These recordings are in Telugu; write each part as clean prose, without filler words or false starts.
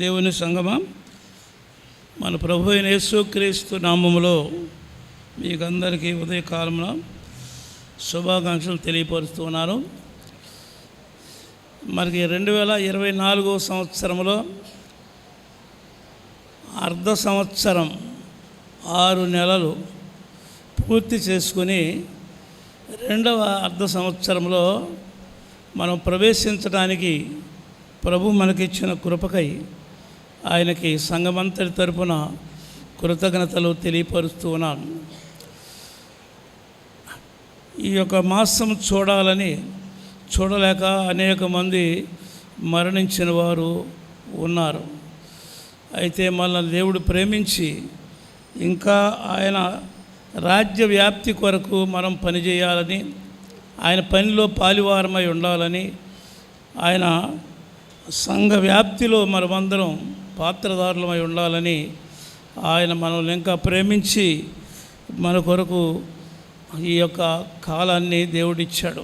దేవుని సంగమా, మన ప్రభు అయిన యేసుక్రీస్తు నామములో మీకు అందరికీ ఉదయకాలమున శుభాకాంక్షలు తెలియపరుస్తున్నాను. మనకి 2024 సంవత్సరంలో అర్ధ సంవత్సరం 6 నెలలు పూర్తి చేసుకుని రెండవ అర్ధ సంవత్సరంలో మనం ప్రవేశించడానికి ప్రభు మనకిచ్చిన కృపకై ఆయనకి సంఘమంతటి తరపున కృతజ్ఞతలు తెలియపరుస్తూ ఉన్నాను. ఈ యొక్క మాసం చూడలేక అనేక మంది మరణించిన వారు ఉన్నారు. అయితే మనల్ని దేవుడు ప్రేమించి ఇంకా ఆయన రాజ్య వ్యాప్తి కొరకు మనం పనిచేయాలని, ఆయన పనిలో పాలివారమై ఉండాలని, ఆయన సంఘ వ్యాప్తిలో మనమందరం పాత్రదారులమై ఉండాలని ఆయన మనల్ని ఇంకా ప్రేమించి మన కొరకు ఈ యొక్క కాలాన్ని దేవుడిచ్చాడు.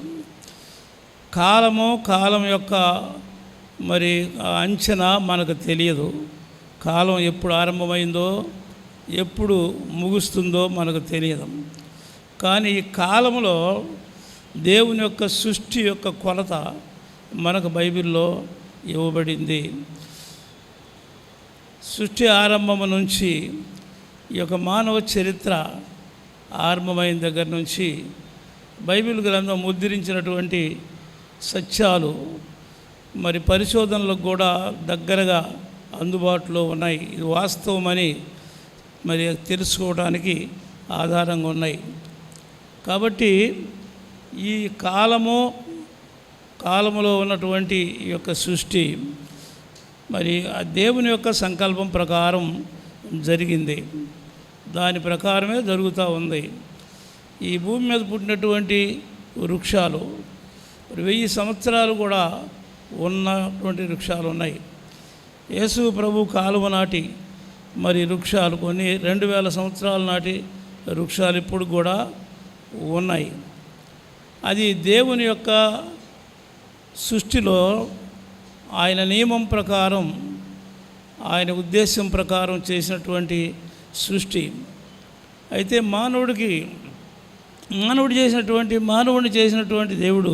కాలం యొక్క మరి అంచనా మనకు తెలియదు. కాలం ఎప్పుడు ఆరంభమైందో ఎప్పుడు ముగుస్తుందో మనకు తెలియదు. కానీ ఈ కాలంలో దేవుని యొక్క సృష్టి యొక్క కొలత మనకు బైబిల్లో ఇవ్వబడింది. సృష్టి ఆరంభము నుంచి ఈ యొక్క మానవ చరిత్ర ఆరంభమైన దగ్గర నుంచి బైబిల్ గ్రంథం ముద్రించినటువంటి సత్యాలు మరి పరిశోధనలకు కూడా దగ్గరగా అందుబాటులో ఉన్నాయి. ఇది వాస్తవమని మరి తెలుసుకోవడానికి ఆధారంగా ఉన్నాయి. కాబట్టి ఈ కాలములో ఉన్నటువంటి ఈ యొక్క సృష్టి మరి ఆ దేవుని యొక్క సంకల్పం ప్రకారం జరిగింది. దాని ప్రకారమే జరుగుతూ ఉంది. ఈ భూమి మీద పుట్టినటువంటి వృక్షాలు 1000 సంవత్సరాలు కూడా ఉన్నటువంటి వృక్షాలు ఉన్నాయి. యేసు ప్రభు కాలువ నాటి మరి వృక్షాలు కొన్ని 2000 సంవత్సరాల నాటి వృక్షాలు ఇప్పుడు కూడా ఉన్నాయి. అది దేవుని యొక్క సృష్టిలో ఆయన నియమం ప్రకారం, ఆయన ఉద్దేశం ప్రకారం చేసినటువంటి సృష్టి. అయితే మానవుడిని చేసినటువంటి దేవుడు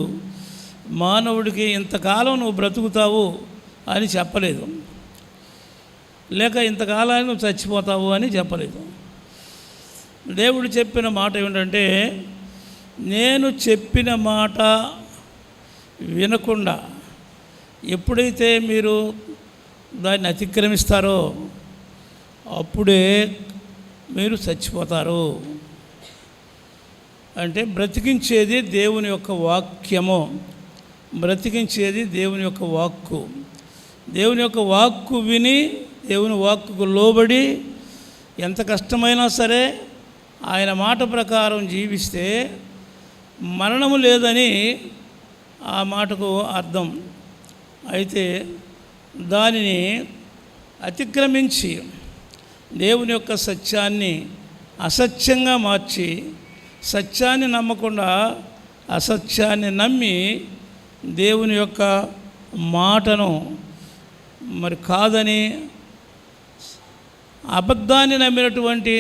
మానవుడికి ఇంతకాలం నువ్వు బ్రతుకుతావు అని చెప్పలేదు, లేక ఇంతకాలానికి నువ్వు చచ్చిపోతావు అని చెప్పలేదు. దేవుడు చెప్పిన మాట ఏమిటంటే, నేను చెప్పిన మాట వినకుండా ఎప్పుడైతే మీరు దాన్ని అతిక్రమిస్తారో అప్పుడే మీరు చచ్చిపోతారు. అంటే బ్రతికించేది దేవుని యొక్క వాక్యము, బ్రతికించేది దేవుని యొక్క వాక్కు. దేవుని యొక్క వాక్కు విని దేవుని వాక్కుకు లోబడి ఎంత కష్టమైనా సరే ఆయన మాట ప్రకారం జీవిస్తే మరణము లేదని ఆ మాటకు అర్థం. అయితే దానిని అతిక్రమించి దేవుని యొక్క సత్యాన్ని అసత్యంగా మార్చి, సత్యాన్ని నమ్మకుండా అసత్యాన్ని నమ్మి దేవుని యొక్క మాటను మరి కాదని అబద్ధాన్ని నమ్మినటువంటి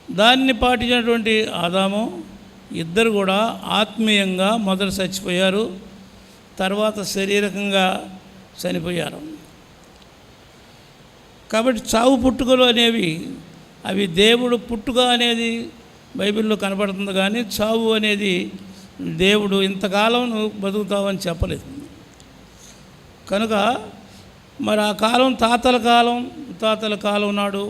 దాన్ని పాటించినటువంటి ఆదాము ఇద్దరు కూడా ఆత్మీయంగా మొదట చచ్చిపోయారు, తర్వాత శారీరకంగా చనిపోయారు. కాబట్టి చావు పుట్టుకలు అనేవి అవి దేవుడు పుట్టుక అనేది బైబిల్లో కనపడుతుంది, కానీ చావు అనేది దేవుడు ఇంతకాలం నువ్వు బతుకుతావని చెప్పలేదు. కనుక మరి ఆ కాలం తాతల కాలం నాడు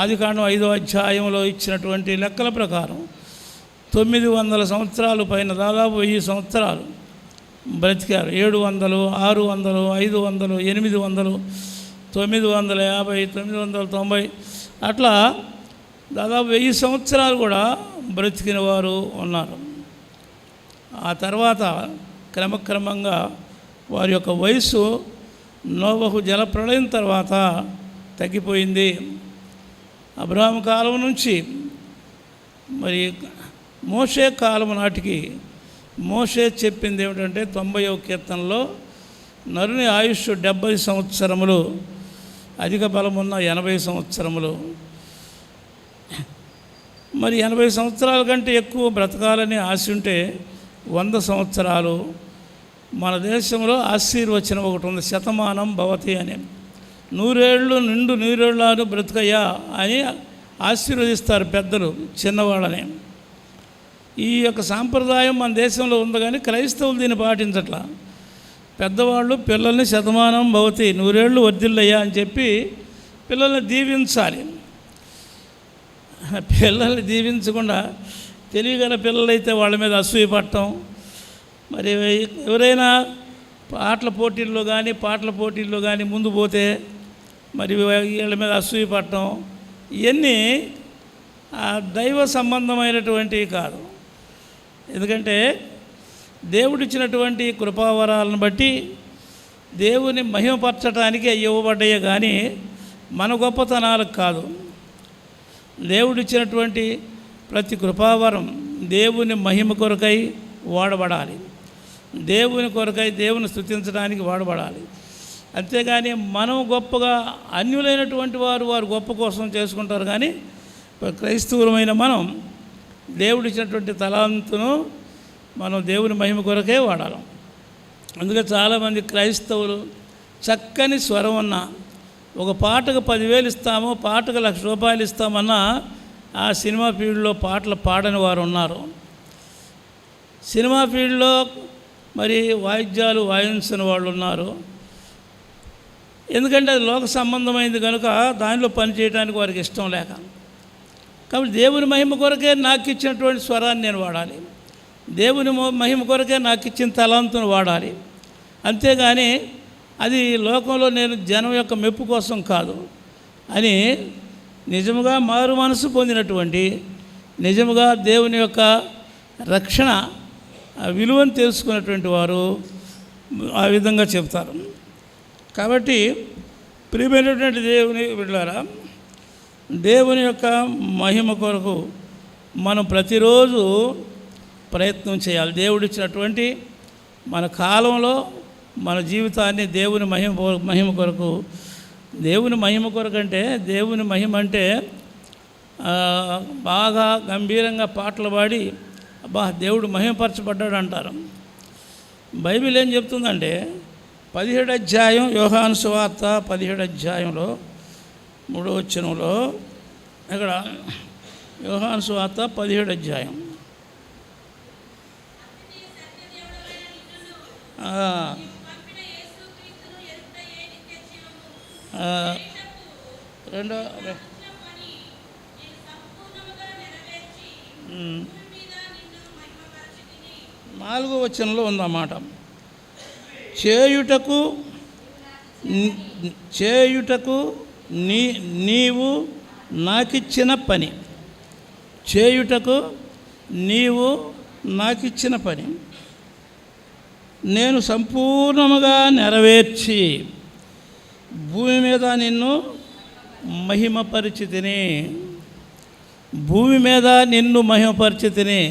ఆదికాండం 5వ అధ్యాయంలో ఇచ్చినటువంటి లెక్కల ప్రకారం 900 సంవత్సరాలు పైన, దాదాపు 1000 సంవత్సరాలు బ్రతికారు. 700, 600, 500, 800, 950, 990 అట్లా దాదాపు 1000 సంవత్సరాలు కూడా బ్రతికిన వారు ఉన్నారు. ఆ తర్వాత క్రమక్రమంగా వారి యొక్క వయసు నోవహు జలప్రళయం తర్వాత తగ్గిపోయింది. అబ్రహాము కాలం నుంచి మరి మోషే కాలం నాటికి మోషే చెప్పింది ఏమిటంటే 90వ కీర్తనలో నరుని ఆయుష్ 70 సంవత్సరములు, అధిక బలమున్న 80 సంవత్సరములు. మరి 80 సంవత్సరాల కంటే ఎక్కువ బ్రతకాలని ఆశ ఉంటే 100 సంవత్సరాలు. మన దేశంలో ఆశీర్వచనం ఒకటి ఉంది, శతమానం భవతి అని. 100 ఏళ్ళు నిండు 100 ఏళ్ళు బ్రతుకయ్యా అని ఆశీర్వదిస్తారు పెద్దలు చిన్నవాళ్ళని. ఈ యొక్క సాంప్రదాయం మన దేశంలో ఉంది, కానీ క్రైస్తవులు దీన్ని పాటించట్లా. పెద్దవాళ్ళు పిల్లల్ని శతమానం భవతి 100 ఏళ్ళు వర్ధిల్లయ్యా అని చెప్పి పిల్లల్ని దీవించాలి. పిల్లల్ని దీవించకుండా తెలియగల పిల్లలైతే వాళ్ళ మీద అసూయ పడటం, మరి ఎవరైనా పాటల పోటీల్లో కానీ ముందు పోతే మరి వీళ్ళ మీద అసూయ పడటం, ఇవన్నీ దైవ సంబంధమైనటువంటివి కాదు. ఎందుకంటే దేవుడిచ్చినటువంటి కృపావరాలను బట్టి దేవుని మహిమపరచడానికి ఇవ్వబడ్డాయే కానీ మన గొప్పతనాలకు కాదు. దేవుడిచ్చినటువంటి ప్రతి కృపావరం దేవుని మహిమ కొరకై వాడబడాలి, దేవుని కొరకై దేవుని స్తుతించడానికి వాడబడాలి. అంతేగాని మనం గొప్పగా, అన్యులైనటువంటి వారు గొప్ప కోసం చేసుకుంటారు, కానీ క్రైస్తవులమైన మనం దేవుడిచ్చినటువంటి తలాంతును మనం దేవుని మహిమ కొరకే వాడాలి. అందుకే చాలామంది క్రైస్తవులు చక్కని స్వరం ఉన్నా, ఒక పాటకు 10,000 ఇస్తాము, పాటకు ₹1,00,000 ఇస్తామన్నా ఆ సినిమా ఫీల్డ్లో పాటలు పాడని వారు ఉన్నారు. సినిమా ఫీల్డ్లో మరి వాయిద్యాలు వాయించని వాళ్ళు ఉన్నారు. ఎందుకంటే అది లోక సంబంధమైంది కనుక దానిలో పనిచేయడానికి వారికి ఇష్టం లేక. కాబట్టి దేవుని మహిమ కొరకే నాకు ఇచ్చినటువంటి స్వరాన్ని నేను వాడాలి, దేవుని మహిమ కొరకే నాకు ఇచ్చిన తలాంతును వాడాలి. అంతేగాని అది లోకంలో నేను జనం యొక్క మెప్పు కోసం కాదు అని నిజముగా మారు మనసు పొందినటువంటి, నిజముగా దేవుని యొక్క రక్షణ విలువను తెలుసుకున్నటువంటి వారు ఆ విధంగా చెప్తారు. కాబట్టి ప్రియమైనటువంటి దేవుని బిడ్డలారా, దేవుని యొక్క మహిమ కొరకు మనం ప్రతిరోజు ప్రయత్నం చేయాలి. దేవుడిచ్చినటువంటి మన కాలంలో మన జీవితాన్ని దేవుని మహిమ కొరకు, దేవుని మహిమ కొరకు అంటే, దేవుని మహిమ అంటే బాగా గంభీరంగా పాటలు పాడి అబ్బా దేవుడు మహిమపరచబడ్డాడు అంటారు. బైబిల్ ఏం చెప్తుందంటే 17వ అధ్యాయం, యోహాను సువార్త 17వ అధ్యాయంలో 3వ వచనంలో, ఇక్కడ యోహాను సువార్త 17వ అధ్యాయం రెండో 4వ వచనంలో ఉందన్నమాట. చేయుటకు నీవు నాకిచ్చిన పని, చేయుటకు నీవు నాకిచ్చిన పని నేను సంపూర్ణముగా నెరవేర్చి భూమి మీద నిన్ను మహిమపరిచితిని. భూమి మీద నిన్ను మహిమపరిచితిని.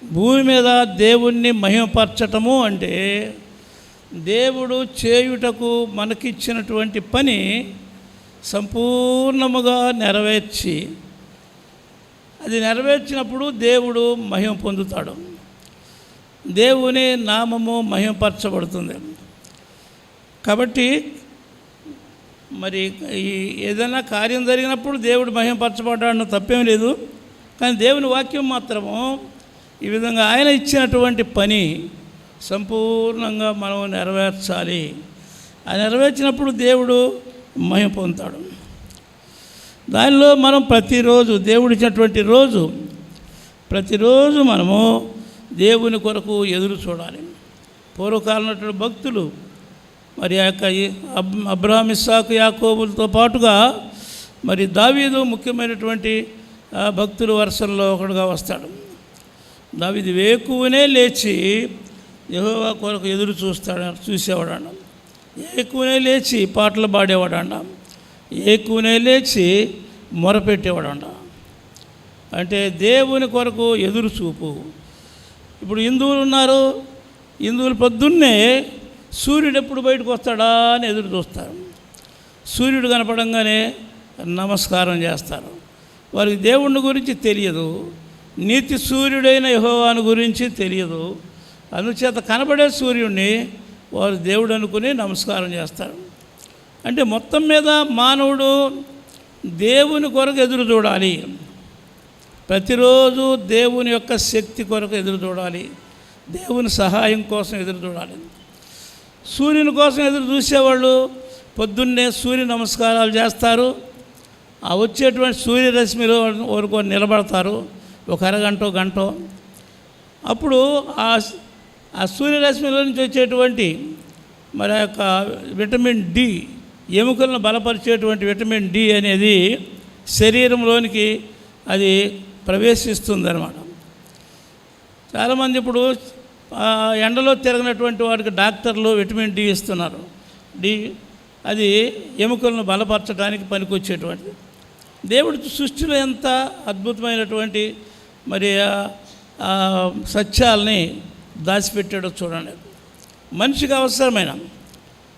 భూమి మీద దేవుణ్ణి మహిమపరచటము అంటే దేవుడు చేయుటకు మనకిచ్చినటువంటి పని సంపూర్ణముగా నెరవేర్చి, అది నెరవేర్చినప్పుడు దేవుడు మహిమ పొందుతాడు, దేవుని నామము మహిమపరచబడుతుంది. కాబట్టి మరి ఏదైనా కార్యం జరిగినప్పుడు దేవుడు మహిమపరచబడ్డాడని తప్పేం లేదు. కానీ దేవుని వాక్యం మాత్రము ఈ విధంగా ఆయన ఇచ్చినటువంటి పని సంపూర్ణంగా మనం నెరవేర్చాలి. ఆ నెరవేర్చినప్పుడు దేవుడు మహిమ పొందుతాడు. దానిలో మనం ప్రతిరోజు, దేవుడు ఇచ్చినటువంటి రోజు, ప్రతిరోజు మనము దేవుని కొరకు ఎదురు చూడాలి. పూర్వకాలంలో భక్తులు మరి ఆ యొక్క అబ్రహాం, ఇస్సాకు, యాకోబులతో పాటుగా మరి దావీదు ముఖ్యమైనటువంటి భక్తుల వరుసల్లో ఒకడుగా వస్తాడు. దావీదు వేకువనే లేచి యెహోవా కొరకు ఎదురు చూసేవాడంట. ఏకువనే లేచి పాటలు పాడేవాడంట. ఏకువనే లేచి మొరపెట్టేవాడంట. అంటే దేవుని కొరకు ఎదురు చూపు. ఇప్పుడు హిందువులు ఉన్నారు, హిందువులు పొద్దున్నే సూర్యుడు ఎప్పుడు బయటకు వస్తాడా అని ఎదురు చూస్తారు. సూర్యుడు కనపడంగానే నమస్కారం చేస్తారు. వారికి దేవుని గురించి తెలియదు, నీతి సూర్యుడైన యెహోవాను గురించి తెలియదు. అందుచేత కనబడే సూర్యుడిని వారు దేవుడు అనుకుని నమస్కారం చేస్తారు. అంటే మొత్తం మీద మానవుడు దేవుని కొరకు ఎదురు చూడాలి. ప్రతిరోజు దేవుని యొక్క శక్తి కొరకు ఎదురు చూడాలి, దేవుని సహాయం కోసం ఎదురు చూడాలి. సూర్యుని కోసం ఎదురు చూసేవాళ్ళు పొద్దున్నే సూర్య నమస్కారాలు చేస్తారు. ఆ వచ్చేటువంటి సూర్యరశ్మిలో వరకు నిలబడతారు ఒక అరగంట గంట. అప్పుడు ఆ సూర్యరశ్మిలో నుంచి వచ్చేటువంటి మరి యొక్క విటమిన్ డి, ఎముకలను బలపరిచేటువంటి విటమిన్ డి అనేది శరీరంలోనికి అది ప్రవేశిస్తుందన్నమాట. చాలామంది ఇప్పుడు ఎండలో తిరగనటువంటి వాడికి డాక్టర్లు విటమిన్ డి ఇస్తున్నారు. డి అది ఎముకలను బలపరచడానికి పనికొచ్చేటువంటిది. దేవుడి సృష్టిలో ఎంత అద్భుతమైనటువంటి మరి సత్యాలని దాచిపెట్టాడో చూడండి. మనిషికి అవసరమైన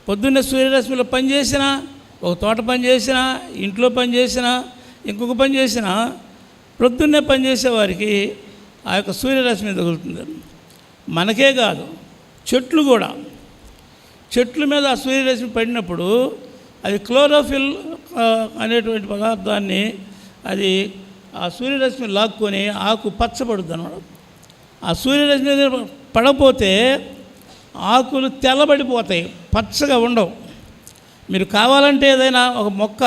పొద్దున్నే సూర్యరశ్మిలో పని చేసినా, ఒక తోట పని చేసినా, ఇంట్లో పని చేసినా, ఇంకొక పని చేసినా, ప్రొద్దున్నే పనిచేసేవారికి ఆ యొక్క సూర్యరశ్మి తగులుతుంది. మనకే కాదు, చెట్లు కూడా, చెట్ల మీద ఆ సూర్యరశ్మి పడినప్పుడు అది క్లోరోఫిల్ అనేటువంటి పదార్థాన్ని అది ఆ సూర్యరశ్మి లాక్కొని ఆకు పచ్చబడుద్ది అన్నమాట. ఆ సూర్యరశ్మి పడకపోతే ఆకులు తెల్లబడిపోతాయి, పచ్చగా ఉండవు. మీరు కావాలంటే ఏదైనా ఒక మొక్క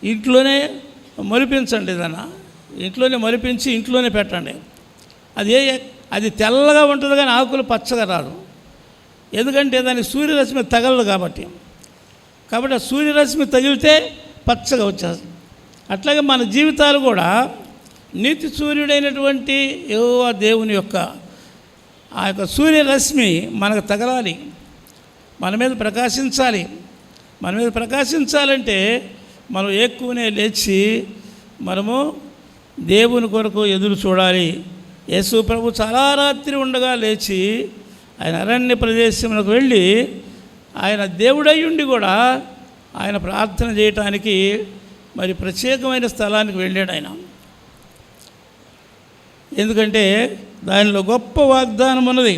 ఇంట్లోనే మొలిపించండి, ఏదైనా ఇంట్లోనే మొలిపించి ఇంట్లోనే పెట్టండి. అది తెల్లగా ఉంటుంది కానీ ఆకులు పచ్చగా రాదు. ఎందుకంటే దానికి సూర్యరశ్మి తగలదు కాబట్టి ఆ సూర్యరశ్మి తగిలితే పచ్చగా వచ్చేస్తుంది. అట్లాగే మన జీవితాలు కూడా నీతి సూర్యుడైనటువంటి యెహోవా దేవుని యొక్క ఆ యొక్క సూర్యరశ్మి మనకు తగలాలి, మన మీద ప్రకాశించాలి. మన మీద ప్రకాశించాలంటే మనం ఎక్కువనే లేచి మనము దేవుని కొరకు ఎదురు చూడాలి. యేసు ప్రభు చాలా రాత్రి ఉండగా లేచి ఆయన అరణ్య ప్రదేశంలోకి వెళ్ళి ఆయన దేవుడై ఉండి కూడా ఆయన ప్రార్థన చేయటానికి మరి ప్రత్యేకమైన స్థలానికి వెళ్ళాడు ఆయన. ఎందుకంటే దానిలో గొప్ప వాగ్దానం ఉన్నది.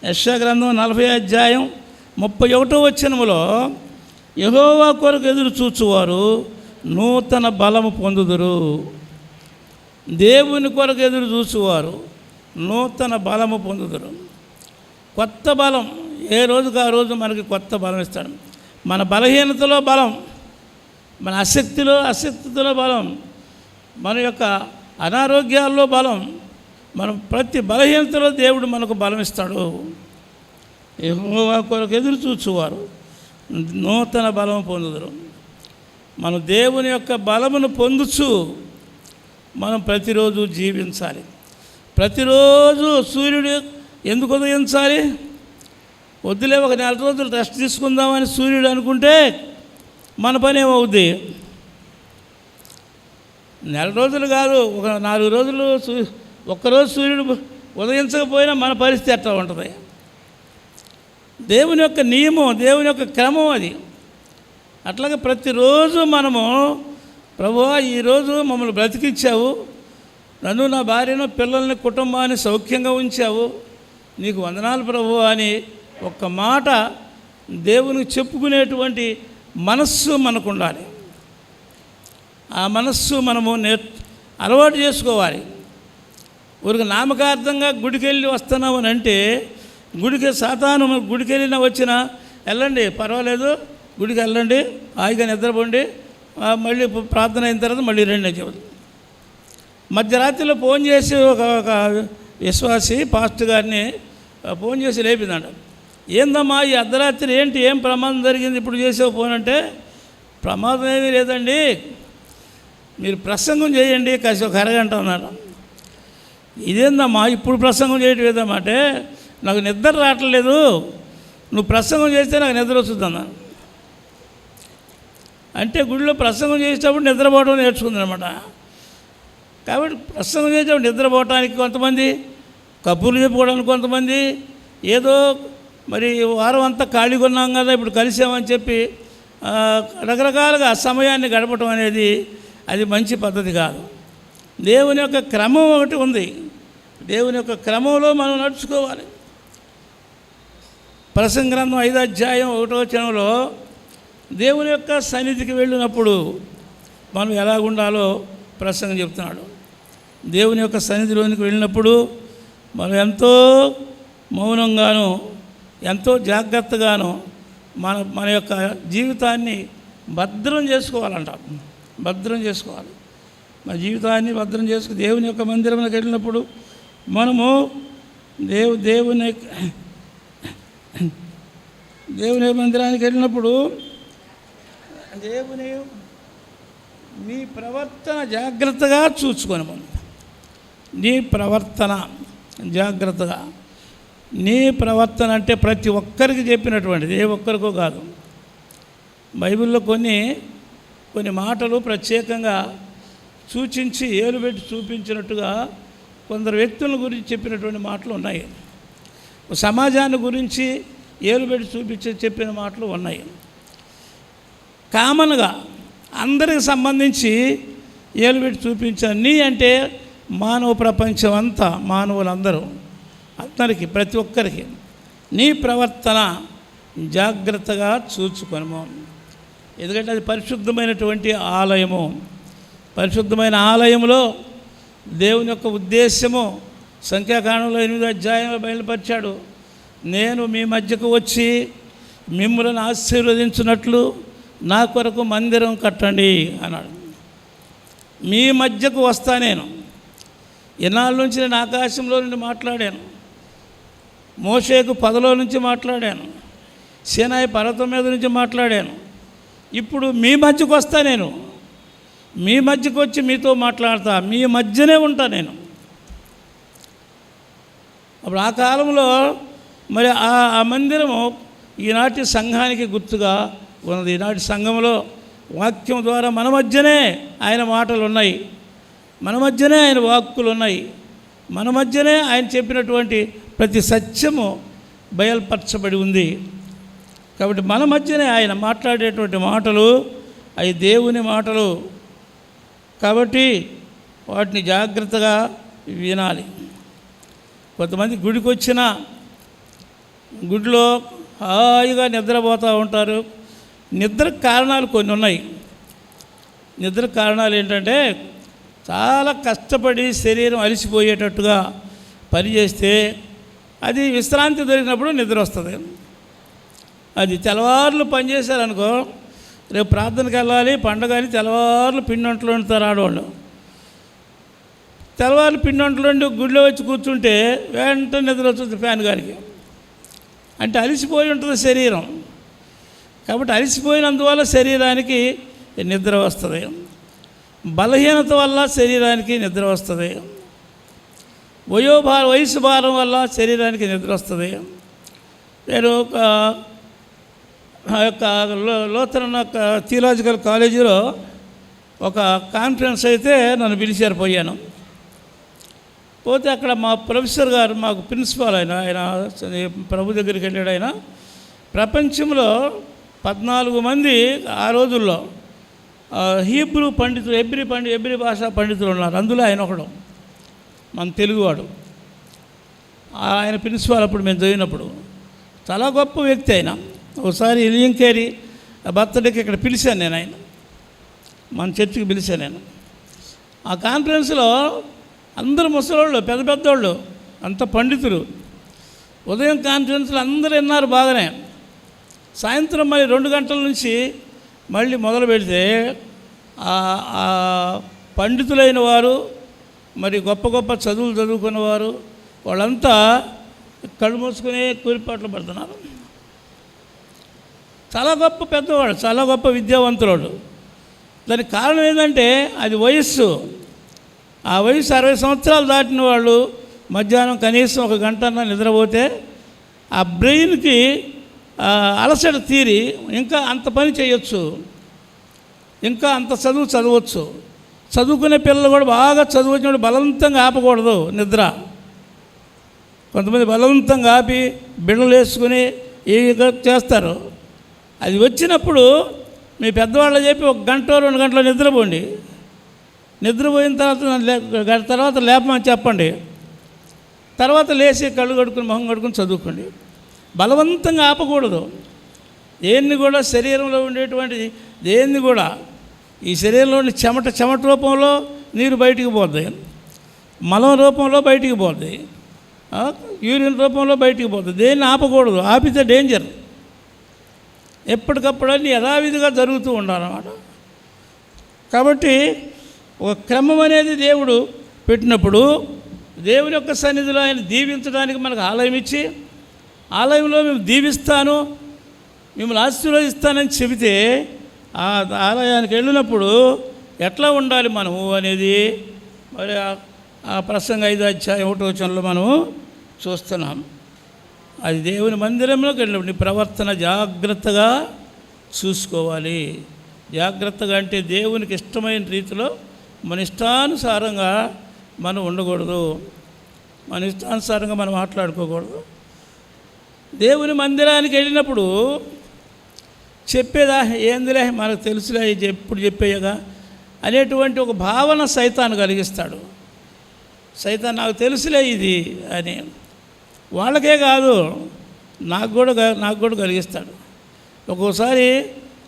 యెషయా గ్రంథం 40:31 యెహోవా కొరకు ఎదురు చూచువారు నూతన బలము పొందుదురు. దేవుని కొరకు ఎదురు చూచువారు నూతన బలము పొందుదురు. కొత్త బలం, ఏ రోజుకు ఆ రోజు మనకి కొత్త బలం ఇస్తాడు. మన బలహీనతలో బలం, మన అశక్తిలో బలం, మన యొక్క అనారోగ్యాల్లో బలం, మనం ప్రతి బలహీనతలో దేవుడు మనకు బలం ఇస్తాడు. యెహోవా కొరకు ఎదురు చూచువారు నూతన బలం పొందుదురు. మనం దేవుని యొక్క బలమును పొందుచు మనం ప్రతిరోజు జీవించాలి. ప్రతిరోజు సూర్యుడు ఎందుకు ఉదయించాలి? వద్దులే ఒక 4 రోజులు రెస్ట్ తీసుకుందామని సూర్యుడు అనుకుంటే మన పని ఏమవుద్ది? 4 రోజులు కాదు, ఒక 4 రోజులు ఒక్కరోజు సూర్యుడు ఉదయించకపోయినా మన పరిస్థితి ఎట్లా ఉంటుంది? దేవుని యొక్క నియమం, దేవుని యొక్క క్రమం అది. అట్లాగే ప్రతిరోజు మనము ప్రభువా ఈరోజు మమ్మల్ని బ్రతికించావు, నన్ను నా భార్యను పిల్లల్ని కుటుంబాన్ని సౌఖ్యంగా ఉంచావు, నీకు వందనాలు ప్రభువా అని ఒక్క మాట దేవునికి చెప్పుకునేటువంటి మనస్సు మనకు ఉండాలి. ఆ మనస్సు మనము అలవాటు చేసుకోవాలి. ఊరికి నామకార్థంగా గుడికి వెళ్ళి వస్తున్నామని అంటే సాతాను గుడికి వెళ్ళినా వచ్చినా వెళ్ళండి పర్వాలేదు, గుడికి వెళ్ళండి, హాయిగా నిద్రపోండి, మళ్ళీ ప్రార్థన అయిన తర్వాత మళ్ళీ రండి అని చెబుతుంది. మధ్యరాత్రిలో ఫోన్ చేసి ఒక విశ్వాసి పాస్టర్ గారిని ఫోన్ చేసి లేపిందంట. ఏందమ్మా ఈ అర్ధరాత్రి ఏంటి, ఏం ప్రమాదం జరిగింది ఇప్పుడు చేసావు ఫోన్ అంటే, ప్రమాదం ఏమీ లేదండి, మీరు ప్రసంగం చేయండి కాసి ఒక అరగంట అన్నారు. ఇదేందమ్మా ఇప్పుడు ప్రసంగం చేయటం ఏదమ్మా అంటే, నాకు నిద్ర రావట్లేదు, నువ్వు ప్రసంగం చేస్తే నాకు నిద్ర వస్తుందన్నా. అంటే గుడిలో ప్రసంగం చేసేటప్పుడు నిద్రపోవడం నేర్చుకుందనమాట. కాబట్టి ప్రసంగం చేసేటప్పుడు నిద్రపోవటానికి కొంతమంది, కబుర్లు చెప్పుకోవడానికి కొంతమంది, ఏదో మరి వారం అంతా ఖాళీగా ఉన్నాం కదా, ఇప్పుడు కలిసామని చెప్పి రకరకాలుగా సమయాన్ని గడపడం అనేది అది మంచి పద్ధతి కాదు. దేవుని యొక్క క్రమం ఒకటి ఉంది, దేవుని యొక్క క్రమంలో మనం నడుచుకోవాలి. ప్రసంగి గ్రంథం 5వ అధ్యాయం 1వ వచనంలో దేవుని యొక్క సన్నిధికి వెళ్ళినప్పుడు మనం ఎలాగుండాలో ప్రసంగం చెప్తున్నాడు. దేవుని యొక్క సన్నిధిలోనికి వెళ్ళినప్పుడు మనం ఎంతో మౌనంగాను ఎంతో జాగ్రత్తగాను మన యొక్క జీవితాన్ని భద్రం చేసుకోవాలంట. భద్రం చేసుకోవాలి. మన జీవితాన్ని భద్రం చేసుకు దేవుని యొక్క మందిరంలోకి వెళ్ళినప్పుడు మనము దేవుని మందిరానికి వెళ్ళినప్పుడు దేవుని నీ ప్రవర్తన జాగ్రత్తగా చూసుకొని నీ ప్రవర్తన జాగ్రత్తగా. నీ ప్రవర్తన అంటే ప్రతి ఒక్కరికి చెప్పినటువంటిది, ఏ ఒక్కరికో కాదు. బైబిల్లో కొన్ని మాటలు ప్రత్యేకంగా సూచించి ఏలు పెట్టి చూపించినట్టుగా కొందరు వ్యక్తుల గురించి చెప్పినటువంటి మాటలు ఉన్నాయి. సమాజాన్ని గురించి ఏలు పెట్టి చెప్పిన మాటలు ఉన్నాయి. కామన్గా అందరికి సంబంధించి ఏలు పెట్టి చూపించాను. నీ అంటే మానవ ప్రపంచం అంతా, మానవులందరూ, అందరికీ, ప్రతి ఒక్కరికి నీ ప్రవర్తన జాగ్రత్తగా చూసుకొనము. ఎందుకంటే అది పరిశుద్ధమైనటువంటి ఆలయము. పరిశుద్ధమైన ఆలయంలో దేవుని యొక్క ఉద్దేశము సంఖ్యాకాండంలో 8వ అధ్యాయంలో బయలుపరిచాడు. నేను మీ మధ్యకు వచ్చి మిమ్మల్ని ఆశీర్వదించినట్లు నా కొరకు మందిరం కట్టండి అన్నాడు. మీ మధ్యకు వస్తా. నేను ఎన్నాళ్ళ నుంచి నేను ఆకాశంలో నుండి మాట్లాడాను, మోషేకు పొదలో నుంచి మాట్లాడాను, సీనాయి పర్వతం మీద నుంచి మాట్లాడాను. ఇప్పుడు మీ మధ్యకు వస్తా. నేను మీ మధ్యకు వచ్చి మీతో మాట్లాడతా, మీ మధ్యనే ఉంటా నేను. అప్పుడు ఆ కాలంలో మరి ఆ మందిరము ఈనాటి సంఘానికి గుర్తుగా ఉన్నది. ఈనాటి సంఘంలో వాక్యం ద్వారా మన మధ్యనే ఆయన మాటలు ఉన్నాయి, మన మధ్యనే ఆయన వాక్కులు ఉన్నాయి, మన మధ్యనే ఆయన చెప్పినటువంటి ప్రతి సత్యము బయలుపరచబడి ఉంది. కాబట్టి మన మధ్యనే ఆయన మాట్లాడేటువంటి మాటలు అవి దేవుని మాటలు. కాబట్టి వాటిని జాగ్రత్తగా వినాలి. కొంతమంది గుడికి వచ్చిన గుడిలో హాయిగా నిద్రపోతూ ఉంటారు. నిద్రకు కారణాలు కొన్ని ఉన్నాయి. నిద్ర కారణాలు ఏంటంటే చాలా కష్టపడి శరీరం అలసిపోయేటట్టుగా పనిచేస్తే అది విశ్రాంతి దొరికినప్పుడు నిద్ర వస్తుంది. అది తెల్లవారులు పనిచేశారనుకో, రేపు ప్రార్థనకి వెళ్ళాలి, పండగ అని తెల్లవారులు పిండి వంటలు వండుతారు ఆడవాళ్ళు. తెల్లవారులు పిండి వంటలు వండి గుడిలో వచ్చి కూర్చుంటే వెంటనే నిద్ర వస్తుంది ఫ్యాన్ గారికి. అంటే అలసిపోయి ఉంటుంది శరీరం. కాబట్టి అలసిపోయినందువల్ల శరీరానికి నిద్ర వస్తుంది. బలహీనత వల్ల శరీరానికి నిద్ర వస్తుంది. వయసు భారం వల్ల శరీరానికి నిద్ర వస్తుంది. నేను యొక్క లోతరన్ థియలాజికల్ కాలేజీలో ఒక కాన్ఫరెన్స్ అయితే నన్ను పిలిచారు. పోతే అక్కడ మా ప్రొఫెసర్ గారు, మాకు ప్రిన్సిపాల్, ఆయన ప్రభు దగ్గరికి వెళ్ళాడు. ఆయన ప్రపంచంలో 14 మంది ఆ రోజుల్లో హీబ్రూ పండితులు, ఎబ్రి భాషా పండితులు ఉన్నారు. అందులో ఆయన ఒకడు, మన తెలుగువాడు. ఆయన ప్రిన్సిపాల్ అప్పుడు మేము చదివినప్పుడు. చాలా గొప్ప వ్యక్తి ఆయన. ఒకసారి విలియం కేరీ బర్త్డేకి ఇక్కడ పిలిచాను నేను, ఆయన మన చర్చికి పిలిచాను నేను. ఆ కాన్ఫరెన్స్లో అందరూ ముసలోళ్ళు, పెద్ద పెద్దోళ్ళు, అంత పండితులు. ఉదయం కాన్ఫరెన్స్లో అందరూ విన్నారు బాగానే. సాయంత్రం మళ్ళీ 2 గంటల నుంచి మళ్ళీ మొదలు పెడితే పండితులైన వారు, మరి గొప్ప గొప్ప చదువులు చదువుకున్నవారు, వాళ్ళంతా కళ్ళు మూసుకునే కూలిపాట్లు పడుతున్నారు. చాలా గొప్ప పెద్దవాడు, చాలా గొప్ప విద్యావంతుడు. దానికి కారణం ఏంటంటే అది వయస్సు. ఆ వయసు 60 సంవత్సరాలు దాటిన వాళ్ళు మధ్యాహ్నం కనీసం 1 గంటన్నా నిద్రపోతే ఆ బ్రెయిన్కి అలసట తీరి ఇంకా అంత పని చేయొచ్చు, ఇంకా అంత చదవచ్చు. చదువుకునే పిల్లలు కూడా బాగా చదువుకునే బలవంతంగా ఆపకూడదు నిద్ర. కొంతమంది బలవంతంగా ఆపి బిళ్ళలు వేసుకుని చేస్తారు. అది వచ్చినప్పుడు మీ పెద్దవాళ్ళు చెప్పి 1 గంట 2 గంటలు నిద్రపోండి. నిద్రపోయిన తర్వాత లేపమని చెప్పండి. తర్వాత లేచి కళ్ళు కడుక్కుని మొహం కడుక్కుని చదువుకోండి. బలవంతంగా ఆపకూడదు. దేన్ని కూడా శరీరంలో ఉండేటువంటి దేన్ని కూడా ఈ శరీరంలో ఉండే చెమట రూపంలో నీరు బయటికి పోద్ది, మలం రూపంలో బయటికి పోద్ది, యూరిన్ రూపంలో బయటికి పోద్ది. దేన్ని ఆపకూడదు. ఆపితే డేంజర్. ఎప్పటికప్పుడు అన్నీ యథావిధిగా జరుగుతూ ఉండాలన్నమాట. కాబట్టి ఒక క్రమం అనేది దేవుడు పెట్టినప్పుడు దేవుని యొక్క సన్నిధిలో ఆయన దీవించడానికి మనకు ఆలయం ఇచ్చి, ఆలయంలో మేము దీవిస్తాను, మిమ్మల్ని ఆశీర్వదిస్తానని చెబితే ఆ ఆలయానికి వెళ్ళినప్పుడు ఎట్లా ఉండాలి మనము అనేది మరి ఆ ప్రసంగ 5 అధ్యాయం 1వ వచనంలో మనము చూస్తున్నాం. అది దేవుని మందిరంలోకి వెళ్ళినప్పుడు నీ ప్రవర్తన జాగ్రత్తగా చూసుకోవాలి. జాగ్రత్తగా అంటే దేవునికి ఇష్టమైన రీతిలో మన ఇష్టానుసారంగా మనం ఉండకూడదు, మన ఇష్టానుసారంగా మనం మాట్లాడుకోకూడదు. దేవుని మందిరానికి వెళ్ళినప్పుడు చెప్పేదా ఏందిలే మనకు తెలుసులే ఎప్పుడు చెప్పేయగా అనేటువంటి ఒక భావన సైతాను కలిగిస్తాడు. సైతాన్ నాకు తెలుసులే ఇది అని వాళ్ళకే కాదు నాకు కూడా కలిగిస్తాడు. ఒక్కోసారి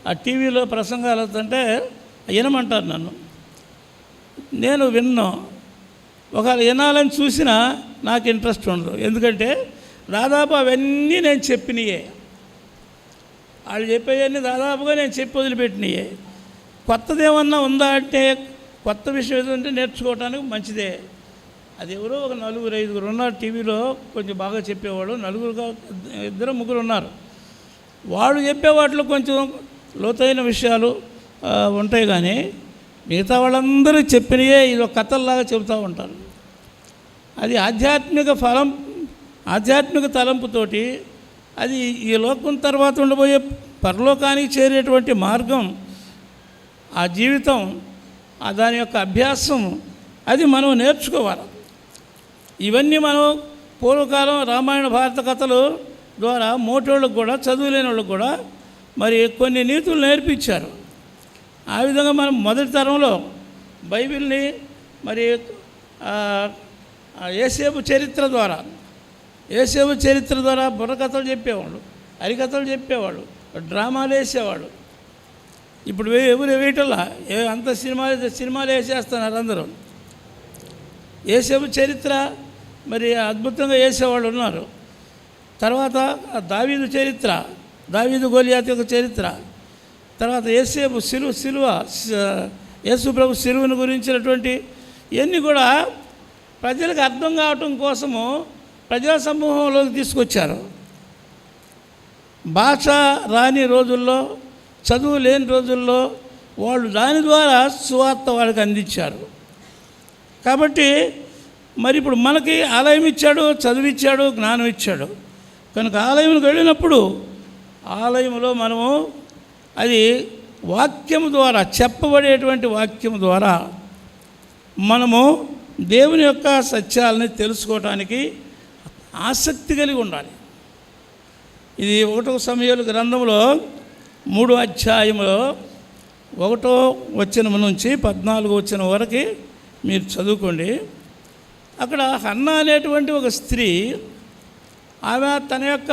ఆ టీవీలో ప్రసంగాలు వస్తుంటే వినమంటారు నన్ను. నేను విన్నాను. ఒకవేళ వినాలని చూసినా నాకు ఇంట్రెస్ట్ ఉండదు. ఎందుకంటే దాదాపు అవన్నీ నేను చెప్పినయే, వాళ్ళు చెప్పేవన్నీ దాదాపుగా నేను చెప్పి వదిలిపెట్టినయే. కొత్తది ఏమన్నా ఉందా అంటే కొత్త విషయం ఏదంటే నేర్చుకోవటానికి మంచిదే. అది ఎవరో ఒక 4-5 ఉన్నారు టీవీలో కొంచెం బాగా చెప్పేవాడు. 2-3 ఉన్నారు. వాళ్ళు చెప్పే వాటిలో కొంచెం లోతైన విషయాలు ఉంటాయి. కానీ మిగతా వాళ్ళందరూ చెప్పినయే ఇది ఒక కథల్లాగా చెబుతూ ఉంటారు. అది ఆధ్యాత్మిక తలంపుతోటి అది ఈ లోకం తర్వాత ఉండబోయే పరలోకానికి చేరేటువంటి మార్గం, ఆ జీవితం, దాని యొక్క అభ్యాసం అది మనం నేర్చుకోవాలి. ఇవన్నీ మనం పూర్వకాలం రామాయణ భారత కథలు ద్వారా మోటోళ్ళకు కూడా చదువులేని వాళ్ళకు కూడా మరి కొన్ని నీతులు నేర్పించారు. ఆ విధంగా మనం మొదటి తరంలో బైబిల్ని మరి యేసేపు చరిత్ర ద్వారా బుర్రకథలు చెప్పేవాళ్ళు, హరికథలు చెప్పేవాళ్ళు, డ్రామాలు వేసేవాళ్ళు. ఇప్పుడు ఎవరు వేయటల్లా అంత సినిమాలు వేసేస్తున్నారు అందరూ. యేసేపు చరిత్ర మరి అద్భుతంగా వేసేవాళ్ళు ఉన్నారు. తర్వాత దావీదు చరిత్ర, దావీదు గోలియాతు యొక్క చరిత్ర, తర్వాత యేసేపు సిలువ యేసు ప్రభు సిలువను గురించినటువంటి ఇవన్నీ కూడా ప్రజలకు అర్థం కావటం కోసము ప్రజా సమూహంలోకి తీసుకొచ్చారు. భాష రాని రోజుల్లో, చదువు లేని రోజుల్లో వాళ్ళు దాని ద్వారా సువార్త వాళ్ళకి అందించారు. కాబట్టి మరి ఇప్పుడు మనకి ఆలయం ఇచ్చాడు, చదువిచ్చాడు, జ్ఞానం ఇచ్చాడు. కనుక ఆలయంకి వెళ్ళినప్పుడు ఆలయంలో మనము అది వాక్యము ద్వారా, చెప్పబడేటువంటి వాక్యము ద్వారా మనము దేవుని యొక్క సత్యాలని తెలుసుకోవటానికి ఆసక్తి కలిగి ఉండాలి. ఇది 1వ సమూయేలు గ్రంథంలో 3వ అధ్యాయంలో 1వ వచనం నుంచి 14వ వచనం వరకు మీరు చదువుకోండి. అక్కడ హన్నా అనేటువంటి ఒక స్త్రీ, ఆమె తన యొక్క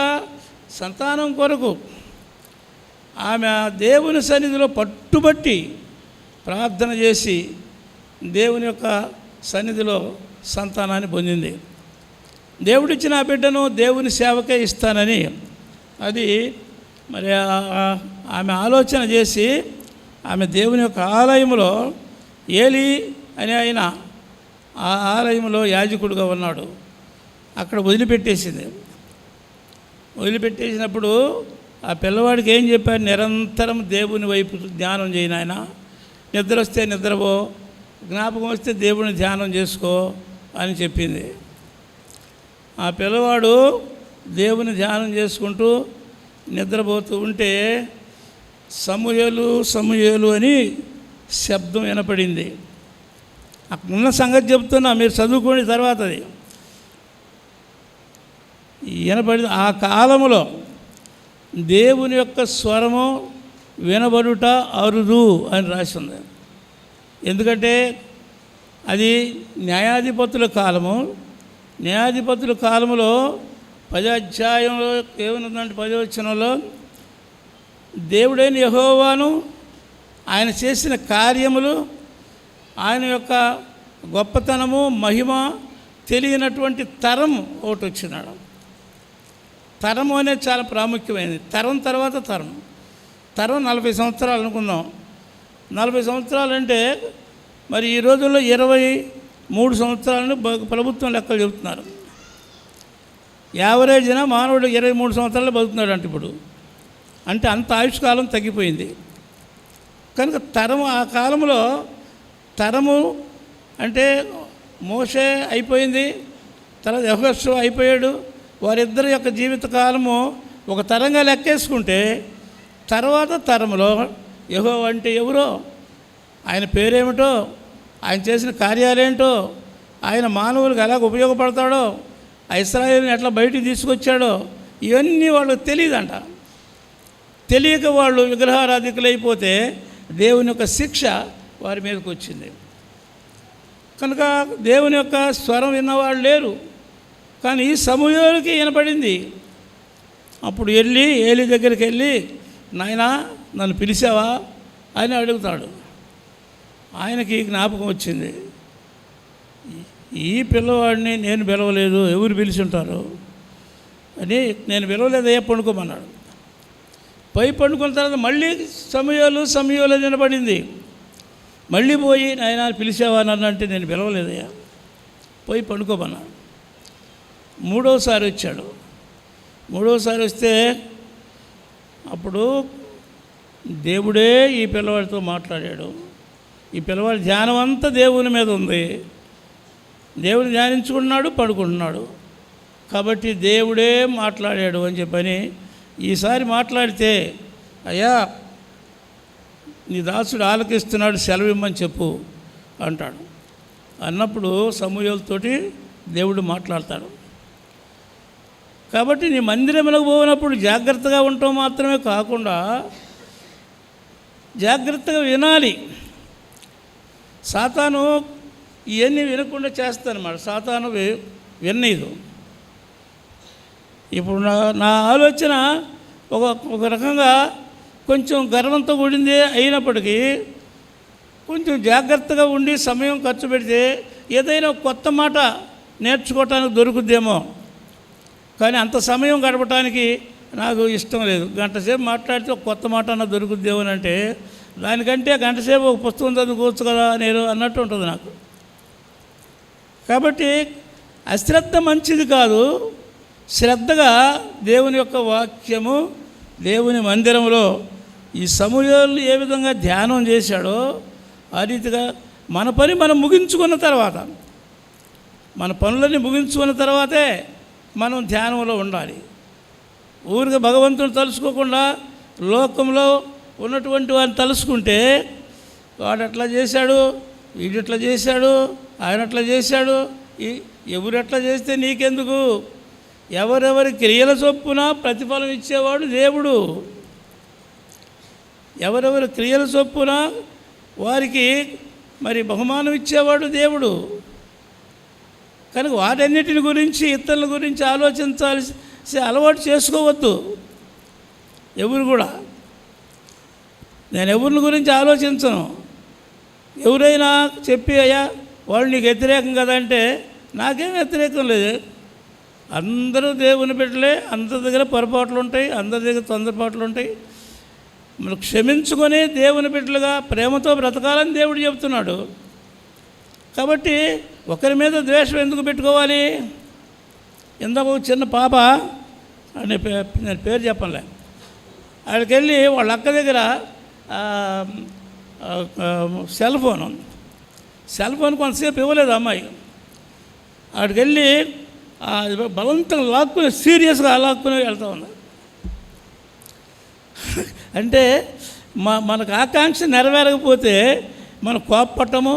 సంతానం కొరకు ఆమె దేవుని సన్నిధిలో పట్టుబట్టి ప్రార్థన చేసి దేవుని యొక్క సన్నిధిలో సంతానాన్ని పొందింది. దేవుడిచ్చిన ఆ బిడ్డను దేవుని సేవకే ఇస్తానని అది మరి ఆమె ఆలోచన చేసి ఆమె దేవుని యొక్క ఆలయంలో ఏలి అని ఆయన ఆ ఆలయంలో యాజకుడుగా ఉన్నాడు. అక్కడ వదిలిపెట్టేసినప్పుడు ఆ పిల్లవాడికి ఏం చెప్పారు? నిరంతరం దేవుని వైపు ధ్యానం చేయను, ఆయన నిద్ర వస్తే నిద్రపో, జ్ఞాపకం వస్తే దేవుని ధ్యానం చేసుకో అని చెప్పింది. ఆ పిల్లవాడు దేవుని ధ్యానం చేసుకుంటూ నిద్రపోతూ ఉంటే సమూయేలు అని శబ్దం వినపడింది. అక్కడ ఉన్న సంగతి చెప్తున్నా, మీరు చదువుకోండి తర్వాత. అది వినబడింది. ఆ కాలములో దేవుని యొక్క స్వరము వినబడుట అరుదు అని రాసింది. ఎందుకంటే అది న్యాయాధిపతుల కాలము. న్యాయాధిపతుల కాలంలో 10వ అధ్యాయంలో ఏమనుందంటే 10వ వచనంలో దేవుడైన యెహోవాను ఆయన చేసిన కార్యములు, ఆయన యొక్క గొప్పతనము, మహిమ తెలియనటువంటి తరం ఒకటి వచ్చినాడు. తరము అనేది చాలా ప్రాముఖ్యమైనది. తరం తర్వాత తరం. తరం 40 సంవత్సరాలు అనుకుందాం. 40 సంవత్సరాలు అంటే మరి ఈ రోజుల్లో 23 సంవత్సరాలను ప్రభుత్వం లెక్కలు చెబుతున్నారు. యావరేజ్న మానవుడు 23 సంవత్సరాలు బతుకుతున్నాడు అంటే ఇప్పుడు. అంటే అంత ఆయుష్కాలం తగ్గిపోయింది. కనుక తరము, ఆ కాలంలో తరము అంటే మోషే అయిపోయింది, తర్వాత యెహోషువ అయిపోయాడు. వారిద్దరి యొక్క జీవిత కాలము ఒక తరంగా లెక్కేసుకుంటే తర్వాత తరములో యెహోవా అంటే ఎవరో, ఆయన పేరేమిటో, ఆయన చేసిన కార్యాలేంటో, ఆయన మానవులకు ఎలాగ ఉపయోగపడతాడో, ఆ ఇశ్రాయేలుని ఎట్లా బయటికి తీసుకొచ్చాడో ఇవన్నీ వాళ్ళకి తెలియదంట. తెలియక వాళ్ళు విగ్రహారాధికులైపోతే దేవుని యొక్క శిక్ష వారి మీదకి వచ్చింది. కనుక దేవుని యొక్క స్వరం విన్నవాళ్ళు లేరు. కానీ ఈ సమూయేలుకి వినపడింది. అప్పుడు వెళ్ళి ఏలీ దగ్గరికి వెళ్ళి, నాయనా నన్ను పిలిచావా అని అడుగుతాడు. ఆయనకి జ్ఞాపకం వచ్చింది, ఈ పిల్లవాడిని నేను పిలవలేదు, ఎవరు పిలిచి ఉంటారు అని. నేను పిలవలేదయ్యా, పండుకోమన్నాడు. పోయి పండుకున్న తర్వాత మళ్ళీ సమూయేలు వినపడింది. మళ్ళీ పోయి నాయనా పిలిచావా నన్ను అంటే, నేను పిలవలేదయ్యా, పోయి పండుకోమన్నాడు. మూడోసారి వచ్చాడు. మూడోసారి వస్తే అప్పుడు దేవుడే ఈ పిల్లవాడితో మాట్లాడాడు. ఈ పిల్లవాడి ధ్యానం అంతా దేవుని మీద ఉంది. దేవుని ధ్యానించుకుంటున్నాడు, పడుకుంటున్నాడు. కాబట్టి దేవుడే మాట్లాడాడు అని చెప్పని ఈసారి మాట్లాడితే, అయ్యా నీ దాసుడు ఆలకిస్తున్నాడు, సెలవిమ్మని చెప్పు అంటాడు. అన్నప్పుడు సమూయేలుతోటి దేవుడు మాట్లాడతాడు. కాబట్టి నీ మందిరంలోకి పోయినప్పుడు జాగ్రత్తగా ఉండటం మాత్రమే కాకుండా జాగ్రత్తగా వినాలి. సాతాను ఇవన్నీ వినకుండా చేస్తానమాట. సాతాను విన్నీదు. ఇప్పుడు నా ఆలోచన ఒక రకంగా కొంచెం గర్వంతో కూడింది అయినప్పటికీ కొంచెం జాగ్రత్తగా ఉండి సమయం ఖర్చు పెడితే ఏదైనా కొత్త మాట నేర్చుకోవటానికి దొరుకుద్దేమో. కానీ అంత సమయం గడపడానికి నాకు ఇష్టం లేదు. గంటసేపు మాట్లాడితే ఒక కొత్త మాట అన్న దొరుకుద్దేమో అంటే, దానికంటే గంటసేపు ఒక పుస్తకం చదువుకోవచ్చు కదా నేను అన్నట్టు ఉంటుంది నాకు. కాబట్టి అశ్రద్ధ మంచిది కాదు. శ్రద్ధగా దేవుని యొక్క వాక్యము, దేవుని మందిరంలో ఈ సమూయేలు ఏ విధంగా ధ్యానం చేశాడో ఆ రీతిగా మన పని మనం ముగించుకున్న తర్వాత, మన పనులన్నీ ముగించుకున్న తర్వాతే మనం ధ్యానంలో ఉండాలి. ఊరిగా భగవంతుని తలుసుకోకుండా లోకంలో ఉన్నటువంటి వారిని తలుసుకుంటే, వాడు అట్లా చేశాడు, వీడు ఎట్లా చేశాడు, ఆయన అట్లా చేశాడు, ఎవరు ఎట్లా చేస్తే నీకెందుకు, ఎవరెవరి క్రియల చొప్పున ప్రతిఫలం ఇచ్చేవాడు దేవుడు. ఎవరెవరి క్రియల చొప్పున వారికి మరి బహుమానం ఇచ్చేవాడు దేవుడు. కనుక వాటన్నిటిని గురించి, ఇతరుల గురించి ఆలోచించాల్సి అలవాటు చేసుకోవద్దు ఎవరు కూడా. నేను ఎవరిని గురించి ఆలోచించను. ఎవరైనా చెప్పి అయ్యా వాళ్ళు నీకు వ్యతిరేకం కదా అంటే నాకేం వ్యతిరేకం లేదు. అందరూ దేవుని బిడ్డలే. అందరి దగ్గర పొరపాట్లు ఉంటాయి, అందరి దగ్గర తొందరపాట్లు ఉంటాయి. మనం క్షమించుకొని దేవుని బిడ్డలుగా ప్రేమతో బ్రతకాలని దేవుడు చెబుతున్నాడు. కాబట్టి ఒకరి మీద ద్వేషం ఎందుకు పెట్టుకోవాలి? ఇందాక చిన్న పాప అని నేను పేరు చెప్పలే, ఆడికి వెళ్ళి వాళ్ళ అక్క దగ్గర సెల్ ఫోన్ కొంతసేపు ఇవ్వలేదు అమ్మాయి. ఆడికి వెళ్ళి బలవంతంగా లాక్కుని, సీరియస్గా లాక్కుని వెళ్తూ ఉన్నా. అంటే మనకు ఆకాంక్ష నెరవేరకపోతే మనం కోప్పట్టము,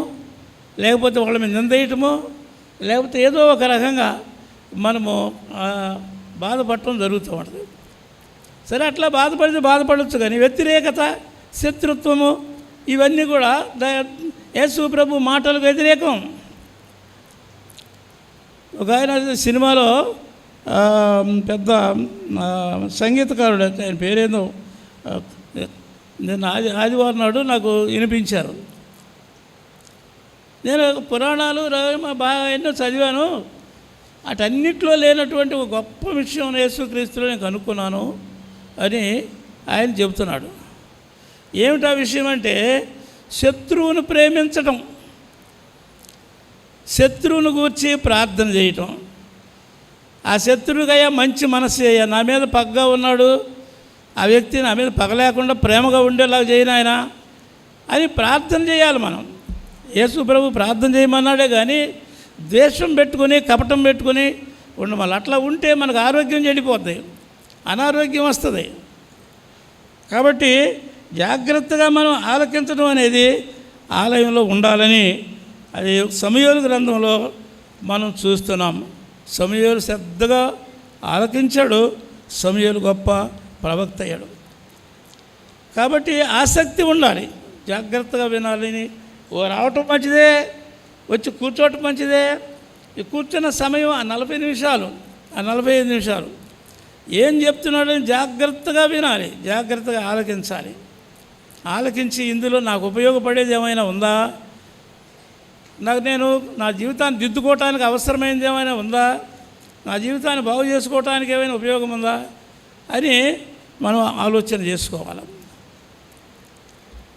లేకపోతే వాళ్ళ మీద నిందేయటము, లేకపోతే ఏదో ఒక రకంగా మనము బాధపడటం జరుగుతూ ఉంటుంది. సరే, అట్లా బాధపడితే బాధపడవచ్చు, కానీ వ్యతిరేకత, శత్రుత్వము ఇవన్నీ కూడా యేసు ప్రభు మాటలకు వ్యతిరేకం. ఒక ఆయన సినిమాలో పెద్ద సంగీతకారుడు, ఆయన పేరేందో నేను ఆదివారం నాడు నాకు వినిపించారు. నేను పురాణాలు బాగా ఎన్నో చదివాను, అటన్నిట్లో లేనటువంటి ఒక గొప్ప విషయం యేసుక్రీస్తులో నేను కనుక్కున్నాను అని ఆయన చెబుతున్నాడు. ఏమిటా విషయం అంటే, శత్రువును ప్రేమించటం, శత్రువును గూర్చి ప్రార్థన చేయటం. ఆ శత్రువుకయ్యా మంచి మనసు అయ్యా, నా మీద పగ్గా ఉన్నాడు, ఆ వ్యక్తి నా మీద పగ లేకుండా ప్రేమగా ఉండేలాగా చేయను ఆయన అని ప్రార్థన చేయాలి మనం. యేసు ప్రభు ప్రార్థన చేయమన్నాడే కానీ ద్వేషం పెట్టుకొని కపటం పెట్టుకొని ఉండమల్ల. అట్లా ఉంటే మనకు ఆరోగ్యం చెడిపోద్ది, అనారోగ్యం వస్తుంది. కాబట్టి జాగ్రత్తగా మనం ఆలకించడం అనేది ఆలయంలో ఉండాలని అది సమూయేలు గ్రంథంలో మనం చూస్తున్నాం. సమూయేలు శ్రద్ధగా ఆలకించాడు, సమూయేలు గొప్ప ప్రవక్త అయ్యాడు. కాబట్టి ఆసక్తి ఉండాలి, జాగ్రత్తగా వినాలని. రావటం మంచిదే, వచ్చి కూర్చోవటం మంచిదే. ఈ కూర్చున్న సమయం ఆ 40 నిమిషాలు, ఆ 45 నిమిషాలు ఏం చెప్తున్నాడని జాగ్రత్తగా వినాలి, జాగ్రత్తగా ఆలకించాలి. ఆలకించి ఇందులో నాకు ఉపయోగపడేది ఏమైనా ఉందా, నేను నా జీవితాన్ని దిద్దుకోవటానికి అవసరమైనది ఏమైనా ఉందా, నా జీవితాన్ని బాగు చేసుకోవటానికి ఏమైనా ఉపయోగం ఉందా అని మనం ఆలోచన చేసుకోవాలి.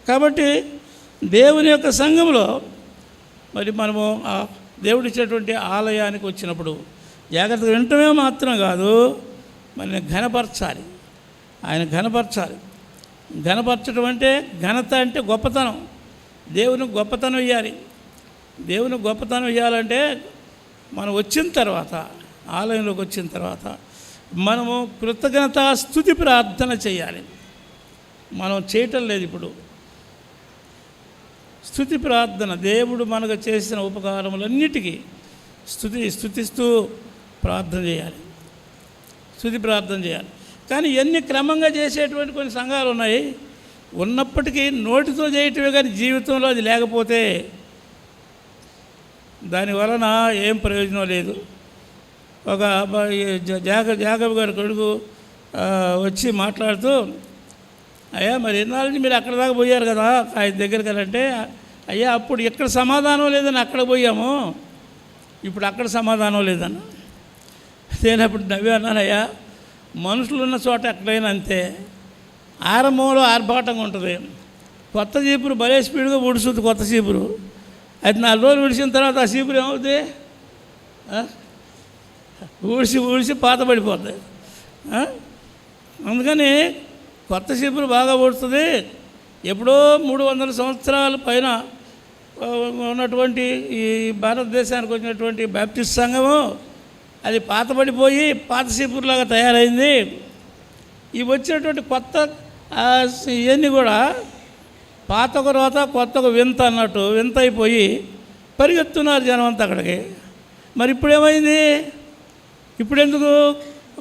కాబట్టి దేవుని యొక్క సంఘంలో మరి మనము దేవుడు ఇచ్చేటువంటి ఆలయానికి వచ్చినప్పుడు జాగ్రత్తగా వినటమే మాత్రం కాదు, మరి ఘనపరచాలి, ఆయన ఘనపరచాలి. ఘనపరచడం అంటే, ఘనత అంటే గొప్పతనం, దేవునికి గొప్పతనం ఇవ్వాలి. దేవునికి గొప్పతనం ఇవ్వాలంటే మనం వచ్చిన తర్వాత, ఆలయంలోకి వచ్చిన తర్వాత మనము కృతజ్ఞత స్తుతి ప్రార్థన చేయాలి. మనం చేయటం లేదు ఇప్పుడు. స్తుతి ప్రార్థన, దేవుడు మనకు చేసిన ఉపకారములన్నిటికీ స్తుతిస్తూ ప్రార్థన చేయాలి, స్తుతి ప్రార్థన చేయాలి. కానీ ఎన్ని క్రమంగా చేసేటువంటి కొన్ని సంఘాలు ఉన్నాయి, ఉన్నప్పటికీ నోటితో చేయటమే కానీ జీవితంలో అది లేకపోతే దానివలన ఏం ప్రయోజనం లేదు. ఒక జాకబ్ గారి కొడుకు వచ్చి మాట్లాడుతూ, అయ్యా మరి ఎన్నాళ్ళని మీరు అక్కడ దాకా పోయారు కదా ఆయన దగ్గరికి అంటే, అయ్యా అప్పుడు ఎక్కడ సమాధానం లేదని అక్కడ పోయాము, ఇప్పుడు అక్కడ సమాధానం లేదన్న. నేను అప్పుడు నవ్వి అన్నాను, అయ్యా మనుషులు ఉన్న చోట ఎక్కడైనా అంతే, ఆరంభంలో ఆర్భాటంగా ఉంటుంది. కొత్త చీపురు భలే స్పీడ్గా ఊడుస్తుంది, కొత్త చీపురు. అది 4 రోజులు ఊడిసిన తర్వాత ఆ చీపురు ఏమవుతుంది, ఊడిసి పాత పడిపోతుంది. అందుకని కొత్త చీపురు బాగా ఊడుతుంది. ఎప్పుడో 300 సంవత్సరాల పైన ఉన్నటువంటి ఈ భారతదేశానికి వచ్చినటువంటి బాప్టిస్ట్ సంఘము అది పాతబడిపోయి పాత చీపురులాగా తయారైంది. ఇవి వచ్చినటువంటి కొత్త ఇవన్నీ కూడా పాత ఒక రోత కొత్త ఒక వింత అన్నట్టు వింత అయిపోయి పరిగెత్తున్నారు జనం అంతా అక్కడికి. మరి ఇప్పుడేమైంది, ఇప్పుడెందుకు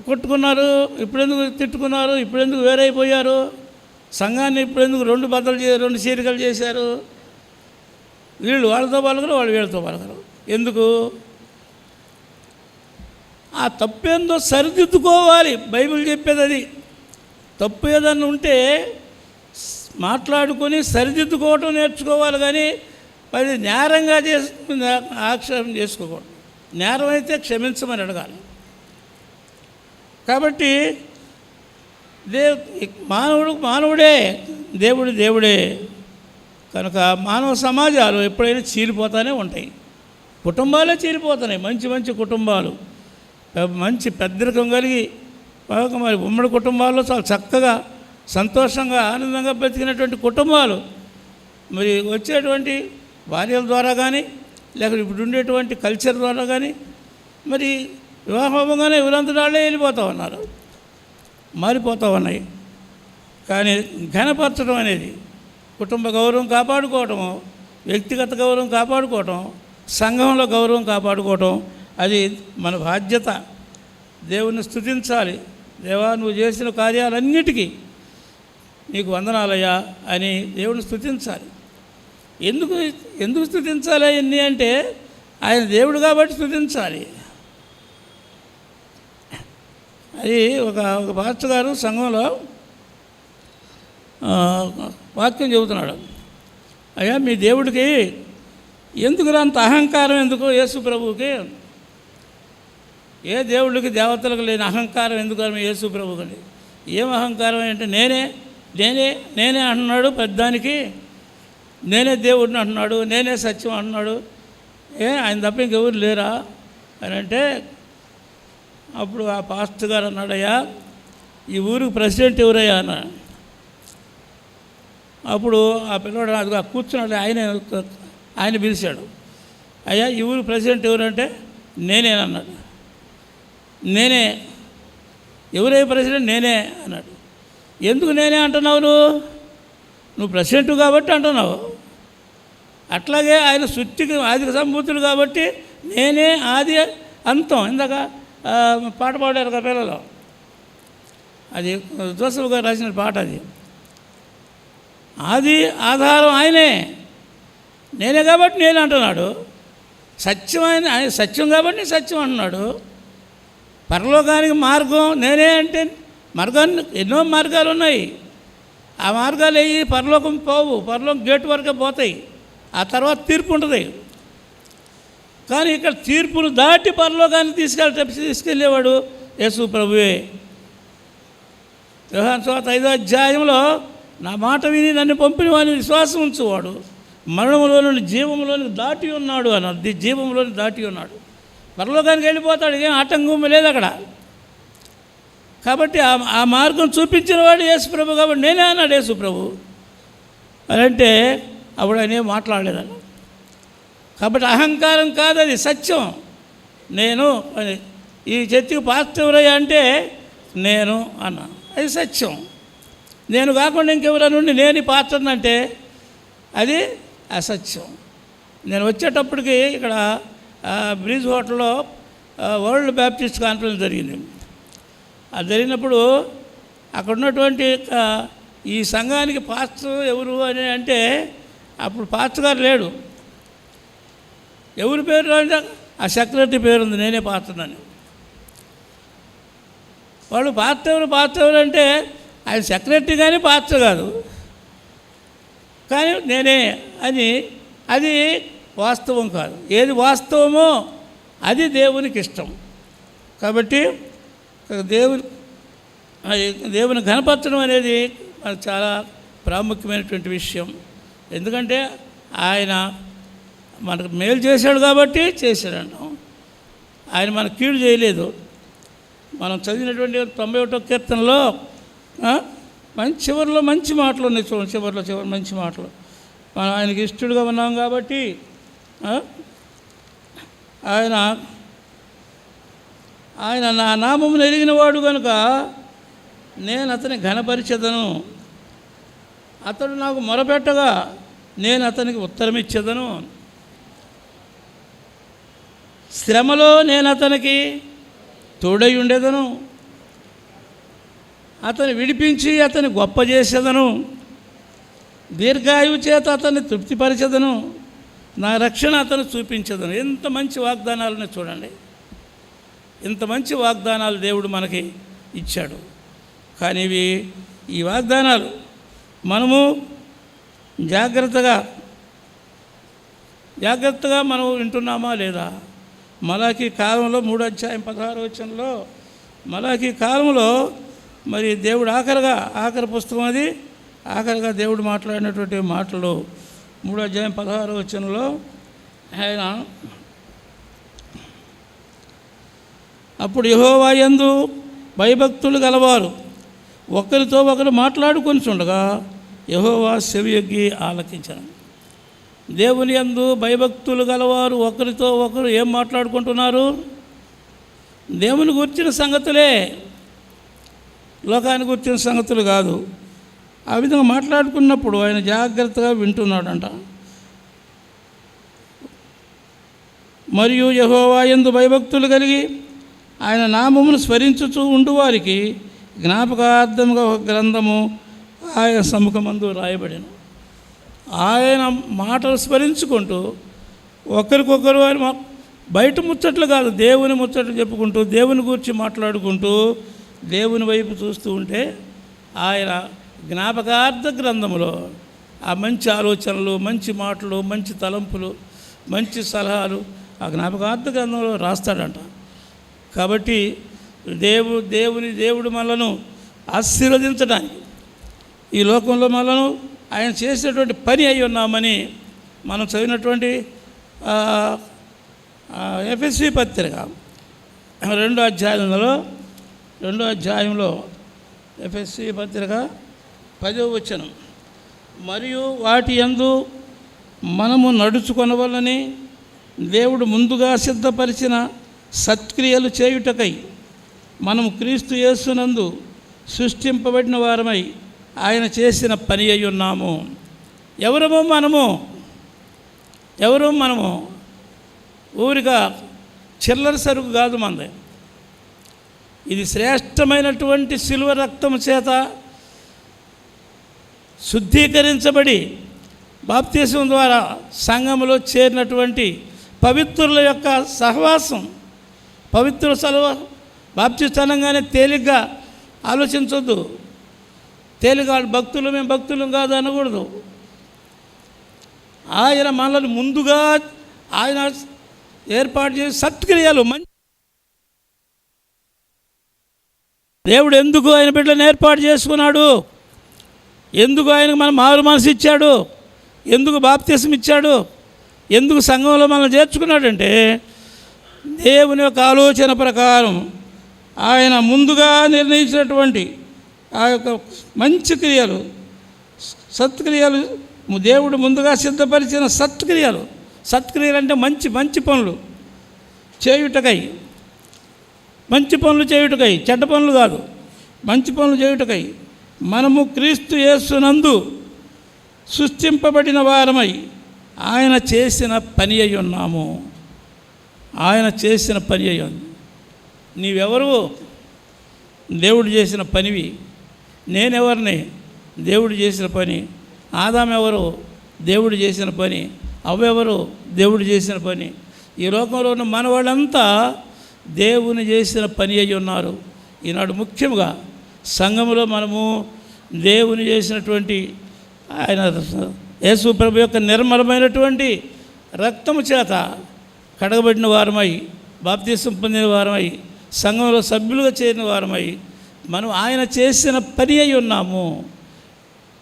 కొట్టుకున్నారు, ఇప్పుడెందుకు తిట్టుకున్నారు, ఇప్పుడెందుకు వేరైపోయారు, సంఘాన్ని ఇప్పుడెందుకు 2 చీరికలు చేశారు, వీళ్ళు వాళ్ళతో పలకరు, వాళ్ళు వీళ్ళతో పలకరు. ఎందుకు? ఆ తప్పేందో సరిదిద్దుకోవాలి. బైబిల్ చెప్పేది అది. తప్పు ఏదన్నా ఉంటే మాట్లాడుకొని సరిదిద్దుకోవటం నేర్చుకోవాలి, కానీ అది నేరంగా ఆక్షేపం చేసుకోకూడదు. నేరం అయితే క్షమించమని అడగాలి. కాబట్టి మానవుడే, దేవుడే కనుక మానవ సమాజాలు ఎప్పుడైనా చీలిపోతూనే ఉంటాయి. కుటుంబాలే చీలిపోతున్నాయి. మంచి కుటుంబాలు, మంచి పెద్దరికం కలిగి మరి ఉమ్మడి కుటుంబాల్లో చాలా చక్కగా సంతోషంగా ఆనందంగా బ్రతికినటువంటి కుటుంబాలు మరి వచ్చేటువంటి భార్యల ద్వారా కానీ లేకపోతే ఇప్పుడు ఉండేటువంటి కల్చర్ ద్వారా కానీ మరి వివాహంగానే వీరంతరాళ్ళే వెళ్ళిపోతూ ఉన్నారు, మారిపోతూ ఉన్నాయి. కానీ ఘనపరచడం అనేది కుటుంబ గౌరవం కాపాడుకోవటము, వ్యక్తిగత గౌరవం కాపాడుకోవటం, సంఘంలో గౌరవం కాపాడుకోవటం అది మన బాధ్యత. దేవుణ్ణి స్తుతించాలి. దేవా, నువ్వు చేసిన కార్యాలన్నిటికీ నీకు వందనాలయ్యా అని దేవుని స్తుతించాలి. ఎందుకు స్తుతించాలి అవన్నీ అంటే ఆయన దేవుడు కాబట్టి స్తుతించాలి. అది ఒక పాస్టర్ గారు సంఘంలో వాక్యం చెబుతున్నాడు. అయ్యా, మీ దేవుడికి ఎందుకు అంత అహంకారం, ఎందుకు యేసు ప్రభువుకి, ఏ దేవుడికి దేవతలకు లేని అహంకారం ఎందుకు యేసు ప్రభువుకి? ఏం అహంకారం అంటే నేనే అంటున్నాడు పెద్దానికి, నేనే దేవుడిని అంటున్నాడు, నేనే సత్యం అంటున్నాడు. ఆయన తప్ప ఇంకెవరు లేరా అని అంటే అప్పుడు ఆ పాస్టర్ గారు అన్నాడయ్యా, ఈ ఊరికి ప్రెసిడెంట్ ఎవరయ్యా అన్నాడు. అప్పుడు ఆ పిల్లవాడు అది కూర్చున్నాడు, ఆయన పిలిచాడు. అయ్యా, ఈ ఊరికి ప్రెసిడెంట్ ఎవరంటే నేనేనన్నాడు. నేనే. ఎవరే ప్రెసిడెంట్? నేనే అన్నాడు. ఎందుకు నేనే అంటున్నావు? నువ్వు ప్రెసిడెంట్ కాబట్టి అంటున్నావు. అట్లాగే ఆయన సృష్టికి ఆది సంభూతుడు కాబట్టి నేనే ఆది అంతం. ఇందాక పాట పాడారు కదా పిల్లలు, అది జోసఫ్ గారు రాసిన పాట. అది ఆది ఆధారం ఆయనే, నేనే కాబట్టి నేను అంటున్నాడు. సత్యం ఆయన సత్యం కాబట్టి సత్యం అంటున్నాడు. పరలోకానికి మార్గం నేనే అంటే మార్గాన్ని ఎన్నో మార్గాలు ఉన్నాయి. ఆ మార్గాలు అయ్యి పరలోకం పోవు, పరలోకం గేటు వరకే పోతాయి. ఆ తర్వాత తీర్పు ఉంటుంది. కానీ ఇక్కడ తీర్పును దాటి పరలోకాన్ని తీసుకెళ్ళేవాడు యేసు ప్రభువే. యోహాను సువార్త 5వ అధ్యాయంలో నా మాట విని నన్ను పంపిన వాడిని విశ్వాసం ఉంచువాడు మరణంలోని జీవంలోనికి దాటి ఉన్నాడు అన్నది. జీవంలోని దాటి ఉన్నాడు, పరలోకానికి వెళ్ళిపోతాడు. ఏం ఆటంకం లేదు అక్కడ. కాబట్టి ఆ మార్గం చూపించిన వాడు యేసు ప్రభు కాబట్టి నేనే అన్నాడు యేసు ప్రభు అని అంటే అప్పుడు ఆయన ఏం మాట్లాడలేదని. కాబట్టి అహంకారం కాదు, అది సత్యం. నేను అని ఈ చర్చికి పాస్టర్ ఎవరయ్యా అంటే నేను అన్నా, అది సత్యం. నేను కాకుండా ఇంకెవరైనా ఉండి నేను ఈ పాస్టర్ని అంటే అది అసత్యం. నేను వచ్చేటప్పటికి ఇక్కడ బ్రిడ్జ్ హోటల్లో వరల్డ్ బ్యాప్టిస్ట్ కాన్ఫరెన్స్ జరిగింది. అది జరిగినప్పుడు అక్కడ ఉన్నటువంటి ఈ సంఘానికి పాస్టర్ ఎవరు అని అంటే అప్పుడు పాస్టర్ గారు లేడు. ఎవరి పేరు అంటే ఆ సెక్రటరీ పేరుంది, నేనే పాస్టర్నని. వాళ్ళు పాస్టర్ ఎవరు అంటే ఆయన సెక్రటరీ కానీ పాస్టర్ కాదు, కానీ నేనే అని. అది వాస్తవం కాదు. ఏది వాస్తవమో అది దేవునికి ఇష్టం. కాబట్టి దేవుని ఘనపరచడం అనేది మనకు చాలా ప్రాముఖ్యమైనటువంటి విషయం. ఎందుకంటే ఆయన మనకు మేలు చేశాడు కాబట్టి చేశాడంటాం. ఆయన మనకు కీడు చేయలేదు. మనం చదివినటువంటి 91వ కీర్తనలో చివరిలో మంచి మాటలు ఉన్నాయి చూడండి. చివరి మంచి మాటలు. మనం ఆయనకి ఇష్టడుగా ఉన్నాం కాబట్టి ఆయన నా నామమును ఎరిగిన వాడు కనుక నేను అతని ఘనపరిచెదను. అతడు నాకు మొరపెట్టగా నేను అతనికి ఉత్తరం ఇచ్చేదను. శ్రమలో నేను అతనికి తోడై ఉండేదను. అతను విడిపించి అతని గొప్ప చేసేదను. దీర్ఘాయువు చేత అతన్ని తృప్తిపరిచెదను. నా రక్షణ అతను చూపించదను. ఎంత మంచి వాగ్దానాలని చూడండి. ఇంత మంచి వాగ్దానాలు దేవుడు మనకి ఇచ్చాడు. కానీ ఈ వాగ్దానాలు మనము జాగ్రత్తగా మనం వింటున్నామా లేదా? మలాకీ కాలంలో 3వ అధ్యాయం 16వ వచనంలో మలాకీ కాలంలో మరి దేవుడు ఆఖరి పుస్తకం అది. ఆఖరిగా దేవుడు మాట్లాడినటువంటి మాటలు 3వ అధ్యాయం 16వ వచనంలో ఆయన అప్పుడు యెహోవా యందు భయభక్తులు గలవారు ఒకరితో ఒకరు మాట్లాడుకొని చుండగా యెహోవా చెవియొగ్గి ఆలకించను. దేవుని యందు భయభక్తులు గలవారు ఒకరితో ఒకరు ఏం మాట్లాడుకుంటున్నారు? దేవుని గురించిన సంగతులే, లోకాన్ని గురించిన సంగతులు కాదు. ఆ విధంగా మాట్లాడుకున్నప్పుడు ఆయన జాగ్రత్తగా వింటున్నాడంట. మరియు యెహోవా యందు భయభక్తులు కలిగి ఆయన నామమును స్మరించుచూ ఉండువారికి జ్ఞాపకార్థముగా ఒక గ్రంథము ఆయన సముఖమందు రాయబడిన. ఆయన మాటలు స్మరించుకుంటూ ఒకరికొకరు ఆయన బయట ముచ్చట్లు కాదు, దేవుని ముచ్చట్లు చెప్పుకుంటూ, దేవుని గురించి మాట్లాడుకుంటూ, దేవుని వైపు చూస్తూ ఉంటే ఆయన జ్ఞాపకార్థ గ్రంథములో ఆ మంచి ఆలోచనలు, మంచి మాటలు, మంచి తలంపులు, మంచి సలహాలు ఆ జ్ఞాపకార్థ గ్రంథంలో రాస్తాడంట. కాబట్టి దేవుడు మనలను ఆశీర్వదించడానికి, ఈ లోకంలో మనలను ఆయన చేసినటువంటి పని అయి ఉన్నామని మనం చదివినటువంటి ఎఫెసీ పత్రిక 2వ అధ్యాయంలో ఎఫెసీ పత్రిక 10వ వచనం, మరియు వాటి యందు మనము నడుచుకొనవలనని దేవుడు ముందుగా సిద్ధపరిచిన సత్క్రియలు చేయుటకై మనము క్రీస్తు యేసునందు సృష్టింపబడిన వారమై ఆయన చేసిన పని అయి ఉన్నాము. ఎవరమో మనము ఊరిగా చిల్లర సరుకు కాదు మనది. ఇది శ్రేష్టమైనటువంటి శిలువ రక్తము చేత శుద్ధీకరించబడి బాప్తిసం ద్వారా సంఘములో చేరినటువంటి పవిత్రుల యొక్క సహవాసం. పవిత్ర బాప్తిస్తానంగానే తేలిగ్గా ఆలోచించొద్దు. తేలిగా భక్తులు, మేము భక్తులు కాదు అనకూడదు. ఆయన మనల్ని ముందుగా ఆయన ఏర్పాటు చేసి సత్క్రియలు మంచి దేవుడు ఎందుకు ఆయన బిడ్డలను ఏర్పాటు చేసుకున్నాడు, ఎందుకు ఆయనకు మనం మారు మనసు ఇచ్చాడు, ఎందుకు బాప్తిసం ఇచ్చాడు, ఎందుకు సంఘంలో మనం చేర్చుకున్నాడంటే దేవుని యొక్క ఆలోచన ప్రకారం ఆయన ముందుగా నిర్ణయించినటువంటి ఆ యొక్క మంచి క్రియలు, సత్క్రియలు, దేవుడు ముందుగా సిద్ధపరిచిన సత్క్రియలు అంటే మంచి పనులు చేయుటకై, చెడ్డ పనులు కాదు, మంచి పనులు చేయుటకై మనము క్రీస్తు యేసునందు సృష్టింపబడిన వారమై ఆయన చేసిన పని అయి ఉన్నాము. ఆయన చేసిన పని అయి ఉంది. నీవెవరు? దేవుడు చేసిన పనివి. నేనెవరిని? దేవుడు చేసిన పని. ఆదాము ఎవరు? దేవుడు చేసిన పని. అవ్వెవరు? దేవుడు చేసిన పని. ఈ లోకంలో ఉన్న మన వాళ్ళంతా దేవుని చేసిన పని అయి ఉన్నారు. ఈనాడు ముఖ్యంగా సంఘములో మనము దేవుని చేసినటువంటి ఆయన యేసు ప్రభు యొక్క నిర్మలమైనటువంటి రక్తము చేత కడగబడిన వారమై, బాప్తిసం పొందిన వారమై, సంఘంలో సభ్యులుగా చేరిన వారమై మనం ఆయన చేసిన పని అయి ఉన్నాము.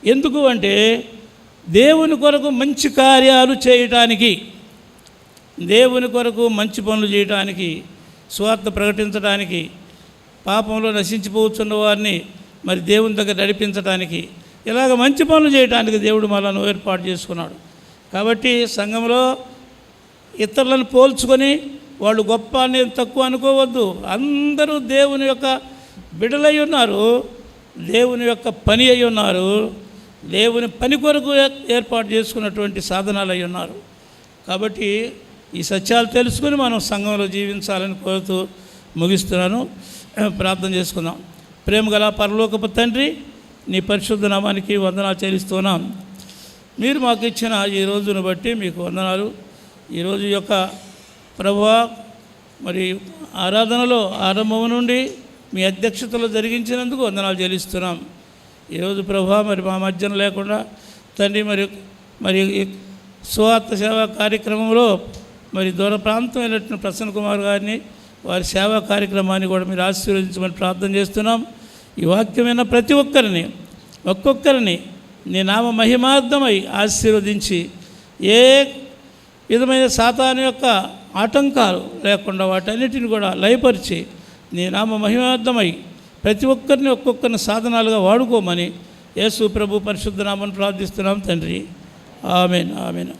ఎందుకు అంటే దేవుని కొరకు మంచి కార్యాలు చేయటానికి, దేవుని కొరకు మంచి పనులు చేయటానికి, సువార్త ప్రకటించడానికి, పాపంలో నశించిపోతున్న వారిని మరి దేవుని దగ్గర నడిపించడానికి, ఇలాగ మంచి పనులు చేయడానికి దేవుడు మనల్ని ఏర్పాటు చేసుకున్నాడు. కాబట్టి సంఘంలో ఇతరులను పోల్చుకొని వాళ్ళు గొప్ప అనేది తక్కువ అనుకోవద్దు. అందరూ దేవుని యొక్క బిడ్డలై ఉన్నారు, దేవుని యొక్క పని అయి ఉన్నారు, దేవుని పని కొరకు ఏర్పాటు చేసుకున్నటువంటి సాధనాలు అయి ఉన్నారు. కాబట్టి ఈ సత్యాలు తెలుసుకుని మనం సంఘంలో జీవించాలని కోరుతూ ముగిస్తున్నాను. ప్రార్థన చేసుకుందాం. ప్రేమగల పరలోకపు తండ్రి, నీ పరిశుద్ధ నామానికి వందనాలు చెల్లిస్తున్నాం. మీరు మాకు ఇచ్చిన ఈ రోజును బట్టి మీకు వందనాలు. ఈరోజు యొక్క ప్రభువా మరి ఆరాధనలో ఆరంభం నుండి మీ అధ్యక్షతలో జరిగించినందుకు వందనాలు చెల్లిస్తున్నాం. ఈరోజు ప్రభువా మరి మా మధ్యన లేకుండా తండ్రి మరి సువార్త సేవా కార్యక్రమంలో మరి దూర ప్రాంతమైనటువంటి ప్రసన్న కుమార్ గారిని, వారి సేవా కార్యక్రమాన్ని కూడా మీరు ఆశీర్వదించమని ప్రార్థన చేస్తున్నాం. ఈ వాక్యమైన ప్రతి ఒక్కొక్కరిని నీ నామ మహిమార్థమై ఆశీర్వదించి ఏ విధమైన సాతాను యొక్క ఆటంకాలు లేకుండా వాటన్నిటిని కూడా లయపరిచి నీ నామ మహిమార్థమై ప్రతి ఒక్కొక్కరిని సాధనాలుగా వాడుకోమని యేసు ప్రభు పరిశుద్ధ నామని ప్రార్థిస్తున్నాం తండ్రి. ఆమేన్.